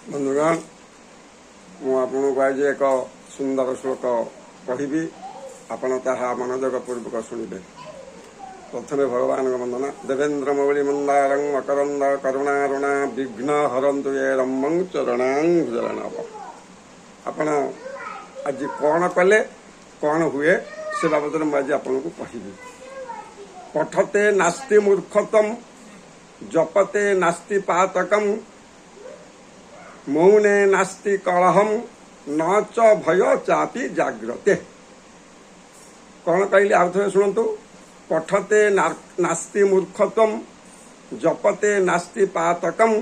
बंधुगण मुझे आज एक सुंदर श्लोक कहि आपण मनोयोग पूर्वक शुणे। प्रथम भगवान वंदना। देवेन्द्र मौली मंदारं मकरंद करुणारुणा विघ्न हरंतु ये रम्मं चरणांग। आपण आज कौन कले कौन हुए से बाबद मुझे आपन को कहि। पठते नास्ति मूर्खतम जपते नास्ति पातकम मौने नास्ति कलहम न च भय चापि जाग्रते। कौन कहले आउ थे शुणु। पठते नास्ति मूर्खत्वम जपते नास्ति पातकम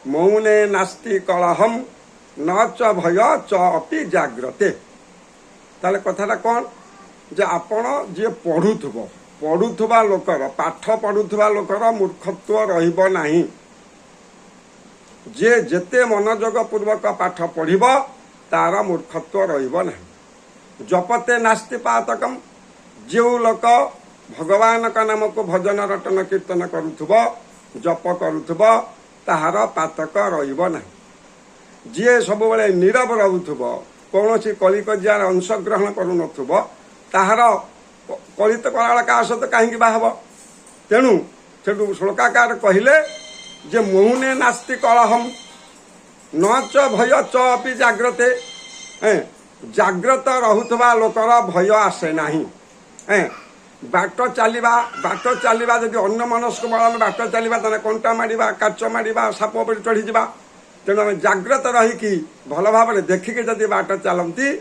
मौने नास्ति कलहम न च भय च अपि जाग्रते। ताले कथाटा कौन जे आपण जे पढ़ुथुबा लोकर पाठ पढ़ुथुबा लोकर मूर्खत्व रहिबो नाही। जे जेते मनोयोग पूर्वक पाठ पढ़िब तार मूर्खत्व रहिबो नाही। जपते नास्ति पातकम जो लोक भगवान का नाम को भजन रटन कीर्तन करुथुब जप करुथुब ताहार पातक रहिबो नाही। जे सब बेले नीरव रहुथुब कौनसी कली कजियार अंशग्रहण करुनथुब ताहार कलित कलाल का सहित कहीं बाहब। तेणु से श्लोकाकार कहले जे मौने नास्ति कलहम न च भय च अपि जाग्रते। जाग्रत रहुथबा लोकर भय आसे नाही। बाट चलवा जदि अन्न मनस्क बल बाट चलवा ताने कंटा मारिबा काच मारिबा साप पर चढ़ी जावा। तेणु आम जाग्रत रहीकि भल भाव देखिके जदि बाट चलती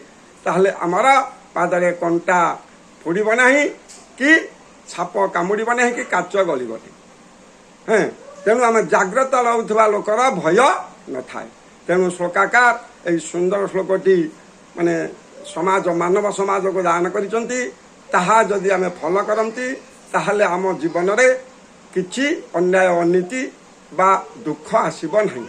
ताहले आमर पादरे कंटा फोड़ब नहीं कि साप कामुड़ब नहीं कि काच गलिब नहीं। तेणु आम जाग्रत रहुथबा लोकर भय न थाए। तेणु श्लोकाकार यही सुंदर श्लोकटी माने समाज मानव समाज को दान करिसंती। ताहा जदि आम फल करती ताहले आम जीवन रे किछि अन्याय अनीति बा दुख आसीब नहीं।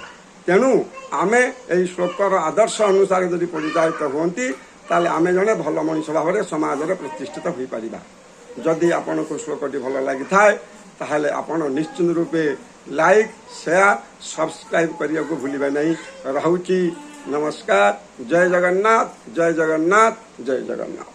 तेणु आमे यही श्लोकर आदर्श अनुसार जदि परिचालित हुअंती ताले आमे जने भल मनीष भाव में समाज में प्रतिष्ठित हो पारिबा। जदि आपन को श्लोकटी भल लगी थाए ताहले आपन निश्चित रूपे लाइक शेयर सब्सक्राइब करिया को भूलिबे नहीं। रहउची नमस्कार। जय जगन्नाथ जय जगन्नाथ जय जगन्नाथ।